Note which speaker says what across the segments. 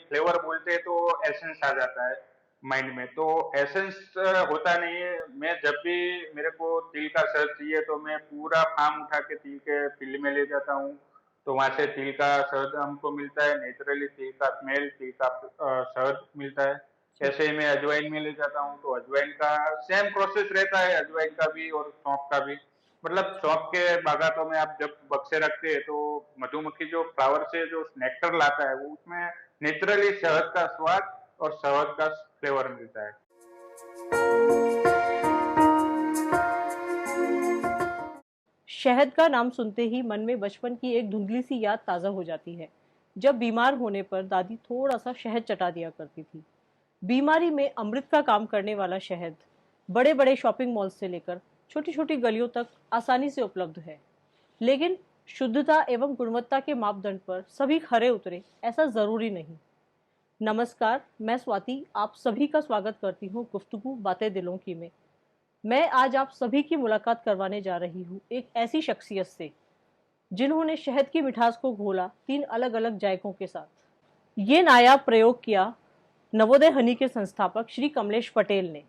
Speaker 1: Flavour बोलते हैं तो एसेंस आ जाता है माइंड में, तो एसेंस होता नहीं है। मैं जब भी मेरे को तिल का शहद चाहिए तो मैं पूरा फार्म उठा के तिल के फील्ड में ले जाता हूँ। तो वहां से तिल का शहद हमको मिलता है, नेचुरली तिल का स्मेल, तिल का शहद मिलता है।
Speaker 2: जी।
Speaker 1: ऐसे ही मैं अजवाइन में ले जाता हूँ तो अजवाइन का सेम प्रोसेस रहता है, अजवाइन का भी और सौंफ का भी। मतलब सौंफ के बागातों में आप जब बक्से रखते हैं तो मधुमक्खी जो फ्लावर से जो नेक्टर लाता है वो उसमें नेचुरली शहद का स्वाद और शहद का फ्लेवर मिलता है।
Speaker 2: शहद का नाम सुनते ही मन में बचपन की एक धुंधली सी याद ताज़ा हो जाती है, जब बीमार होने पर दादी थोड़ा सा शहद चटा दिया करती थी। बीमारी में अमृत का काम करने वाला शहद बड़े बड़े शॉपिंग मॉल से लेकर छोटी छोटी गलियों तक आसानी से उपलब्ध है, लेकिन शुद्धता एवं गुणवत्ता के मापदंड पर सभी खरे उतरे ऐसा जरूरी नहीं। नमस्कार, मैं स्वाति आप सभी का स्वागत करती हूँ गुफ्तगू बातें दिलों की में। मैं आज आप सभी की मुलाकात करवाने जा रही हूँ एक ऐसी शख्सियत से जिन्होंने शहद की मिठास को घोला 3 अलग अलग जायकों के साथ। ये नायाब प्रयोग किया नवोदय हनी के संस्थापक श्री कमलेश पटेल ने।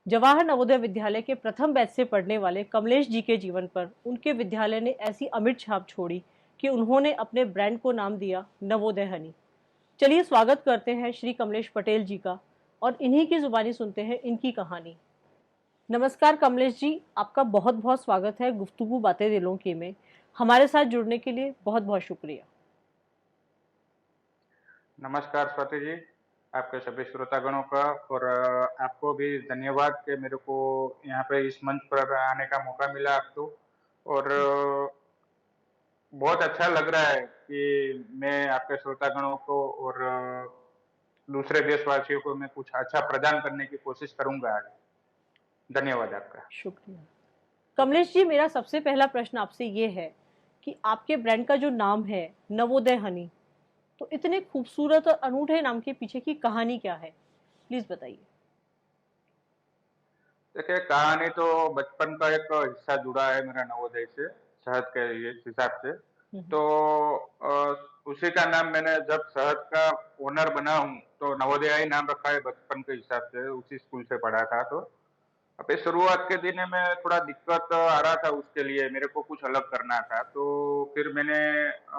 Speaker 2: जवाहर नवोदय विद्यालय के प्रथम बैच से पढ़ने वाले कमलेश जी के जीवन पर उनके विद्यालय ने ऐसी अमिट छाप छोड़ी कि उन्होंने अपने ब्रांड को नाम दिया नवोदय हनी। चलिए स्वागत करते हैं श्री कमलेश पटेल जी का और इन्हीं की जुबानी सुनते हैं इनकी कहानी। नमस्कार कमलेश जी, आपका बहुत बहुत स्वागत है गुफ्तगू बातें दिलों की में। हमारे साथ जुड़ने के लिए बहुत बहुत शुक्रिया।
Speaker 1: नमस्कार स्वाति जी, आपके सभी श्रोतागणों का, और आपको भी धन्यवाद कि मेरे को यहाँ पे इस मंच पर आने का मौका मिला आपको। और बहुत अच्छा लग रहा है कि मैं आपके श्रोतागणों को और दूसरे देशवासियों को मैं कुछ अच्छा प्रदान करने की कोशिश करूंगा आज। धन्यवाद आपका।
Speaker 2: शुक्रिया कमलेश जी, मेरा सबसे पहला प्रश्न आपसे ये है कि आपके ब्रांड का जो नाम है नवोदय हनी, तो इतने खूबसूरत और अनूठे नाम के पीछे की कहानी क्या है, प्लीज बताइए।
Speaker 1: देखिए, कहानी तो बचपन का एक हिस्सा जुड़ा है मेरा नवोदय से, शहद के हिसाब से। तो उसी का नाम मैंने जब शहद का ओनर बना हूँ तो नवोदय ही नाम रखा है बचपन के हिसाब से, उसी स्कूल से पढ़ा था। तो अभी शुरुआत के दिन में थोड़ा दिक्कत आ रहा था, उसके लिए मेरे को कुछ अलग करना था। तो फिर मैंने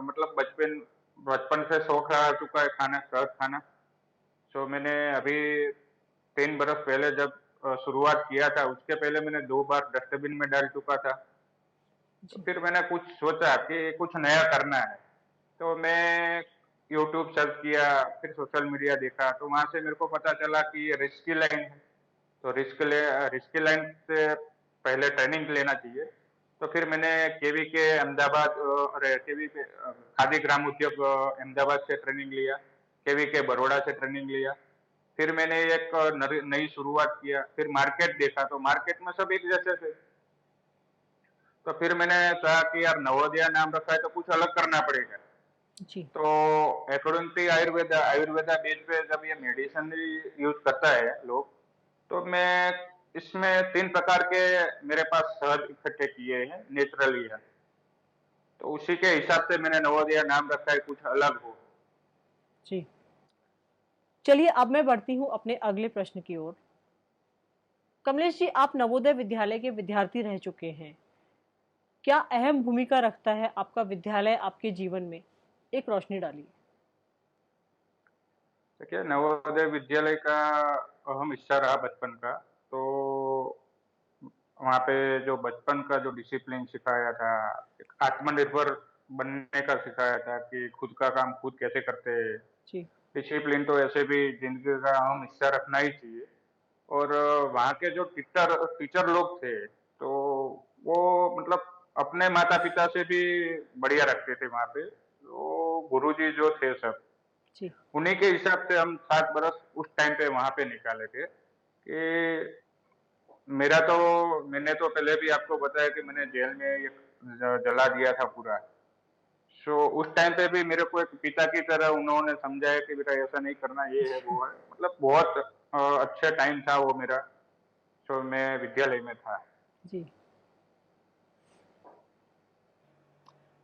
Speaker 1: मतलब बचपन बचपन से शौक रह चुका है खाना, शहद खाना। तो मैंने अभी 3 बरस पहले जब शुरुआत किया था, उसके पहले मैंने 2 बार डस्टबिन में डाल चुका था। तो
Speaker 2: जी।
Speaker 1: फिर मैंने कुछ सोचा कि कुछ नया करना है। तो मैं यूट्यूब सर्च किया, फिर सोशल मीडिया देखा, तो वहां से मेरे को पता चला कि ये रिस्की लाइन है। तो रिस्की लाइन से पहले ट्रेनिंग लेना चाहिए। तो फिर मैंने केवी के अहमदाबाद, अरे केवी के खादी ग्राम उद्योग अहमदाबाद से ट्रेनिंग लिया, केवी के बड़ौदा से ट्रेनिंग लिया। फिर मैंने एक नई शुरुआत किया, फिर मार्केट देखा तो मार्केट में सब एक जैसे थे। तो फिर मैंने कहा कि यार नवोदया नाम रखा है तो कुछ अलग करना पड़ेगा।
Speaker 2: जी।
Speaker 1: तो अकॉर्डिंग टू आयुर्वेदा बेस पे जब ये मेडिसिन यूज करता है लोग, तो मैं इसमें 3 प्रकार के मेरे पास शहद इकट्ठे किए हैं, नेचुरली है। तो उसी के हिसाब से मैंने नवोदया नाम रखा है, कुछ अलग हो।
Speaker 2: जी, चलिए अब मैं बढ़ती हूँ अपने अगले प्रश्न की ओर। कमलेश जी, आप नवोदय विद्यालय के विद्यार्थी रह चुके हैं। क्या अहम भूमिका रखता है आपका विद्यालय आपके जीवन में, एक रोशनी डालिए।
Speaker 1: देखिए, नवोदय विद्यालय का अहम हिस्सा रहा बचपन का। तो वहाँ पे जो बचपन का जो डिसिप्लिन सिखाया था, एक आत्मनिर्भर बनने का सिखाया था कि खुद का काम खुद कैसे करते हैं।
Speaker 2: जी।
Speaker 1: डिसिप्लिन तो ऐसे भी जिंदगी का अहम हिस्सा रखना ही चाहिए। और वहाँ के जो टीचर टीचर लोग थे, तो वो मतलब अपने माता पिता से भी बढ़िया रखते थे वहाँ पे। तो गुरुजी जो थे सब,
Speaker 2: जी।
Speaker 1: उन्हीं के हिसाब से हम 7 बरस उस टाइम पे वहाँ पे निकाले थे। कि मेरा तो मैंने तो पहले भी आपको बताया कि मैंने जेल में ये जला दिया था पूरा। सो उस टाइम पे भी मेरे को एक पिता की तरह उन्होंने समझाया कि बेटा ऐसा नहीं करना, ये है वो है। मतलब बहुत अच्छा टाइम था वो मेरा, जो मैं विद्यालय में था।
Speaker 2: जी।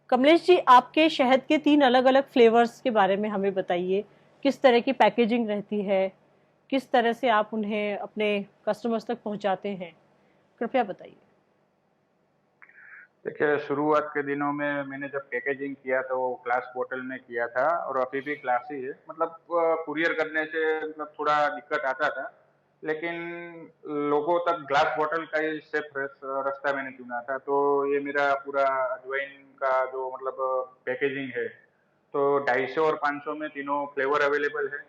Speaker 2: कमलेश जी, आपके शहद के 3 अलग अलग फ्लेवर्स के बारे में हमें बताइए किस तरह की पैकेजिंग रहती है, किस तरह से आप उन्हें अपने कस्टमर्स तक पहुंचाते हैं, कृपया बताइए।
Speaker 1: देखिए, शुरुआत के दिनों में मैंने जब पैकेजिंग किया तो ग्लास बॉटल में किया था और अभी भी ग्लास ही है। मतलब कुरियर करने से मतलब थोड़ा दिक्कत आता था, लेकिन लोगों तक ग्लास बॉटल का ही सेफ रास्ता मैंने चुना था। तो ये मेरा पूरा अजवाइन का जो मतलब पैकेजिंग है, तो 250 और 500 में तीनों फ्लेवर अवेलेबल है।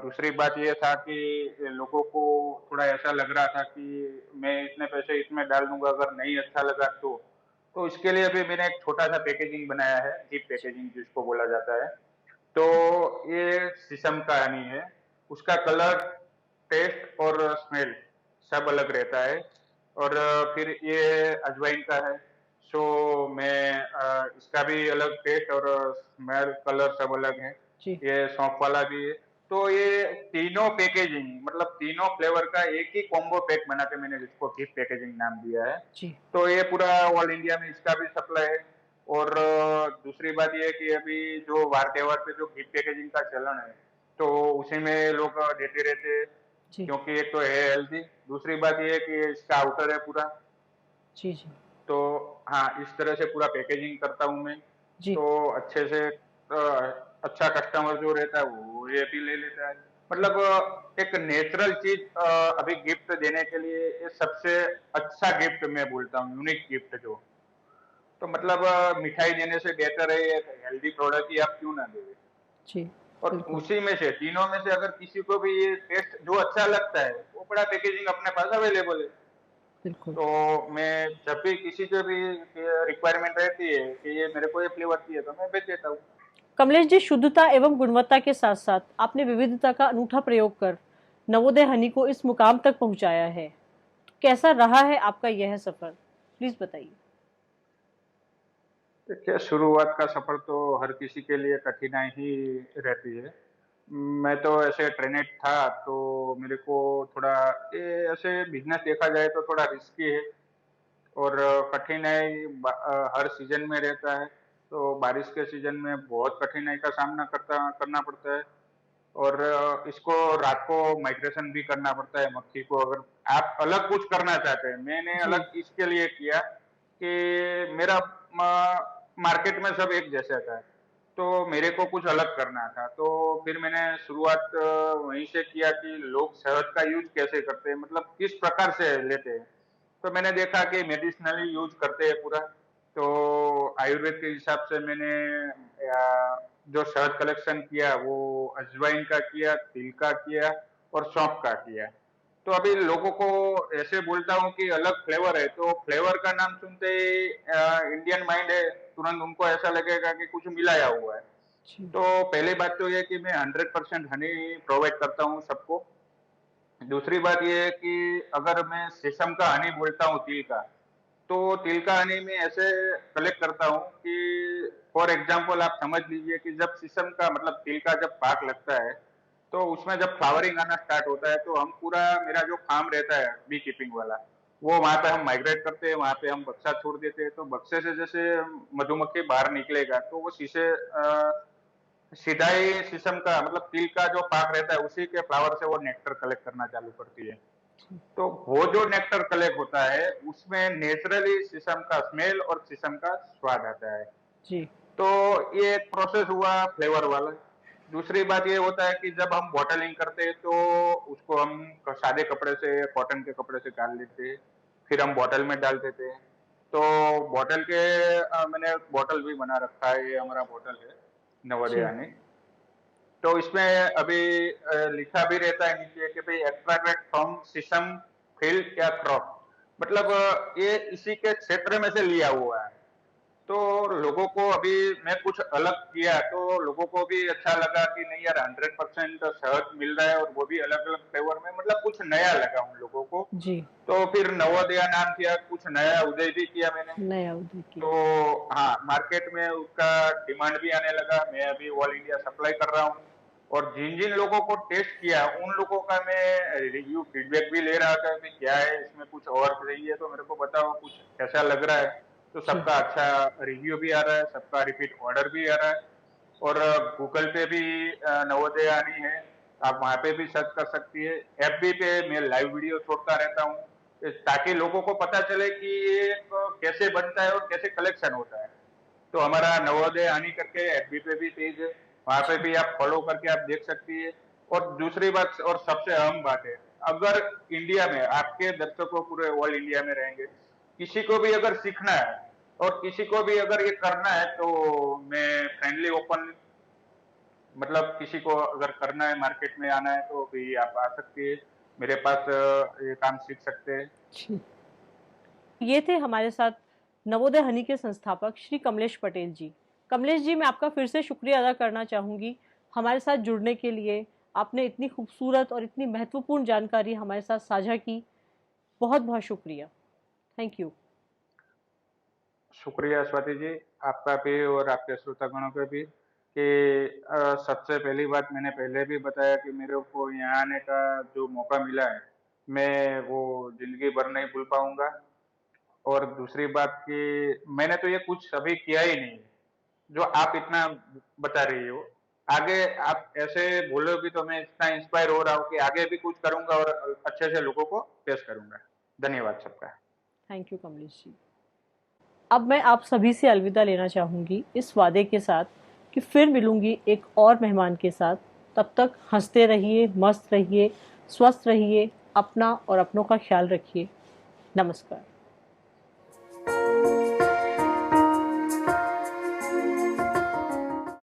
Speaker 1: दूसरी बात ये था कि लोगों को थोड़ा ऐसा लग रहा था कि मैं इतने पैसे इसमें डाल दूंगा, अगर नहीं अच्छा लगा तो इसके लिए भी मैंने एक छोटा सा पैकेजिंग बनाया है, गिफ्ट पैकेजिंग जिसको बोला जाता है। तो ये शीशम का हनी है, उसका कलर, टेस्ट और स्मेल सब अलग रहता है। और फिर ये अजवाइन का है, सो मैं इसका भी अलग टेस्ट और स्मेल कलर सब अलग है।
Speaker 2: जी
Speaker 1: ये सौंफ वाला भी है। तो ये तीनों पैकेजिंग मतलब तीनों फ्लेवर का एक ही कॉम्बो पैक बना के मैंने जिसको गिफ्ट पैकेजिंग नाम दिया है।
Speaker 2: जी
Speaker 1: तो ये पूरा ऑल इंडिया में इसका भी सप्लाई है। और दूसरी बात ये है कि अभी जो वार त्योहार पे जो गिफ्ट पैकेजिंग का चलन है, तो उसी में लोग देते रहते हैं,
Speaker 2: जी
Speaker 1: क्योंकि एक तो है हेल्दी, दूसरी बात ये है कि इसका आउटर है पूरा।
Speaker 2: जी जी
Speaker 1: तो हाँ, इस तरह से पूरा पैकेजिंग करता हूँ मैं।
Speaker 2: जी
Speaker 1: तो अच्छे से अच्छा कस्टमर जो रहता है वो ये भी ले लेता है। मतलब एक नेचुरल चीज अभी गिफ्ट देने के लिए ये सबसे अच्छा गिफ्ट मैं बोलता हूँ, यूनिक गिफ्ट जो। तो मतलब मिठाई देने से बेहतर है ये हेल्दी प्रोडक्ट ही आप क्यों ना देवे।
Speaker 2: जी
Speaker 1: और
Speaker 2: बिल्कुल
Speaker 1: उसी में से तीनों में से अगर किसी को भी ये टेस्ट जो अच्छा लगता है, वो बड़ा पैकेजिंग अपने पास अवेलेबल है।
Speaker 2: बिल्कुल।
Speaker 1: तो मैं जब भी किसी को भी रिक्वायरमेंट रहती है कि ये मेरे को ये फ्लेवर चाहिए, तो मैं भेज देता हूँ।
Speaker 2: कमलेश जी, शुद्धता एवं गुणवत्ता के साथ साथ आपने विविधता का अनूठा प्रयोग कर नवोदय हनी को इस मुकाम तक पहुंचाया है। तो कैसा रहा है आपका यह सफर, प्लीज बताइए।
Speaker 1: देखिए, शुरुआत का सफर तो हर किसी के लिए कठिनाई ही रहती है। मैं तो ऐसे ट्रेनेड था, तो मेरे को थोड़ा ये ऐसे बिजनेस देखा जाए तो थोड़ा रिस्की है। और कठिनाई हर सीजन में रहता है। तो बारिश के सीजन में बहुत कठिनाई का सामना करना पड़ता है। और इसको रात को माइग्रेशन भी करना पड़ता है मक्खी को। अगर आप अलग कुछ करना चाहते हैं, मैंने
Speaker 2: जी
Speaker 1: अलग इसके लिए किया कि मेरा मार्केट में सब एक जैसा था, तो मेरे को कुछ अलग करना था। तो फिर मैंने शुरुआत वहीं से किया कि लोग शहद का यूज कैसे करते हैं, मतलब किस प्रकार से लेते हैं। तो मैंने देखा कि मेडिसिनली यूज करते हैं पूरा। तो आयुर्वेद के हिसाब से मैंने जो शहद कलेक्शन किया वो अजवाइन का किया, तिल का किया और सौंफ का किया। तो अभी लोगों को ऐसे बोलता हूँ कि अलग फ्लेवर है, तो फ्लेवर का नाम सुनते ही इंडियन माइंड है, तुरंत उनको ऐसा लगेगा कि कुछ मिलाया हुआ है।
Speaker 2: जी
Speaker 1: तो पहली बात तो ये कि मैं 100% हनी प्रोवाइड करता हूँ सबको। दूसरी बात ये है कि अगर मैं शीशम का हनी बोलता हूँ तिल का, तो तिल का हनी मैं ऐसे कलेक्ट करता हूँ कि फॉर एग्जाम्पल आप समझ लीजिए कि जब शीशम का मतलब तिल का जब पाक लगता है, तो उसमें जब फ्लावरिंग आना स्टार्ट होता है, तो हम पूरा मेरा जो फार्म रहता है बी कीपिंग वाला, वो वहां पे हम माइग्रेट करते हैं, वहां पे हम बक्सा छोड़ देते हैं। तो बक्से से जैसे मधुमक्खी बाहर निकलेगा, तो वो शीशे सीधा ही शीशम का मतलब तिल का जो पाक रहता है उसी के फ्लावर से वो नेक्टर कलेक्ट करना चालू करती है। तो वो जो नेक्टर कलेक्ट होता है उसमें नेचुरली शीशम का स्मेल और शीशम का स्वाद आता है।
Speaker 2: जी
Speaker 1: तो ये एक प्रोसेस हुआ फ्लेवर वाला। दूसरी बात ये होता है कि जब हम बॉटलिंग करते हैं तो उसको हम सादे कपड़े से, कॉटन के कपड़े से डाल लेते हैं, फिर हम बॉटल में डाल देते हैं। तो बॉटल के मैंने बॉटल भी बना रखा है, ये हमारा बॉटल है नवोदय
Speaker 2: जी
Speaker 1: यानी। तो इसमें अभी लिखा भी रहता है नीचे कि भाई एक्सट्रैक्टेड फ्रॉम शीशम फील्ड या क्रॉप, मतलब ये इसी के क्षेत्र में से लिया हुआ है। तो लोगों को अभी मैं कुछ अलग किया, तो लोगों को भी अच्छा लगा कि नहीं यार 100% शहद मिल रहा है और वो भी अलग अलग फ्लेवर में, मतलब कुछ नया लगा उन लोगों को।
Speaker 2: जी
Speaker 1: तो फिर नवोदया नाम किया, कुछ नया उदय भी किया मैंने।
Speaker 2: नया उदय किया।
Speaker 1: तो हाँ, मार्केट में उसका डिमांड भी आने लगा, मैं अभी ऑल इंडिया सप्लाई कर रहा हूँ। और जिन जिन लोगों को टेस्ट किया उन लोगों का मैं रिव्यू फीडबैक भी ले रहा था कि क्या है इसमें, कुछ और चाहिए तो मेरे को बताओ, कुछ कैसा लग रहा है। तो
Speaker 2: जी
Speaker 1: सबका अच्छा रिव्यू भी आ रहा है, सबका रिपीट ऑर्डर भी आ रहा है। और गूगल पे भी नवोदय आनी है, आप वहाँ पे भी सर्च कर सकती है। एफबी पे मैं लाइव वीडियो छोड़ता रहता हूँ, ताकि लोगों को पता चले कि ये कैसे बनता है और कैसे कलेक्शन होता है। तो हमारा नवोदय आनी करके एफबी पे भी पेज है, वहाँ पे भी आप फॉलो करके आप देख सकती है। और दूसरी बात और सबसे अहम बात है, अगर इंडिया में आपके दर्शकों पूरे ऑल इंडिया में रहेंगे, किसी को भी अगर सीखना है और किसी को भी अगर ये करना है, तो मैं फ्रेंडली ओपन, मतलब किसी को अगर करना है, मार्केट में आना है, तो भी आप आ सकती है मेरे पास, ये काम सीख सकते हैं।
Speaker 2: जी। ये थे हमारे साथ नवोदय हनी के संस्थापक श्री कमलेश पटेल जी। कमलेश जी, मैं आपका फिर से शुक्रिया अदा करना चाहूँगी हमारे साथ जुड़ने के लिए। आपने इतनी खूबसूरत और इतनी महत्वपूर्ण जानकारी हमारे साथ साझा की। बहुत बहुत शुक्रिया। Thank you.
Speaker 1: शुक्रिया स्वाति जी, आपका भी और आपके श्रोतागणों का भी, कि सबसे पहली बात मैंने पहले भी बताया कि मेरे को यहाँ आने का जो मौका मिला है, मैं वो जिंदगी भर नहीं भूल पाऊंगा। और दूसरी बात कि मैंने तो ये कुछ अभी किया ही नहीं है, जो आप इतना बता रही हो। आगे आप ऐसे बोलोगी तो मैं इतना इंस्पायर हो रहा हूँ कि आगे भी कुछ करूंगा और अच्छे से लोगों को पेश करूंगा। धन्यवाद सबका।
Speaker 2: Thank you Kamlesh ji. अब मैं आप सभी से अलविदा लेना चाहूँगी इस वादे के साथ कि फिर मिलूंगी एक और मेहमान के साथ। तब तक हंसते रहिए, मस्त रहिए, स्वस्थ रहिए, अपना और अपनों का ख्याल रखिए। नमस्कार।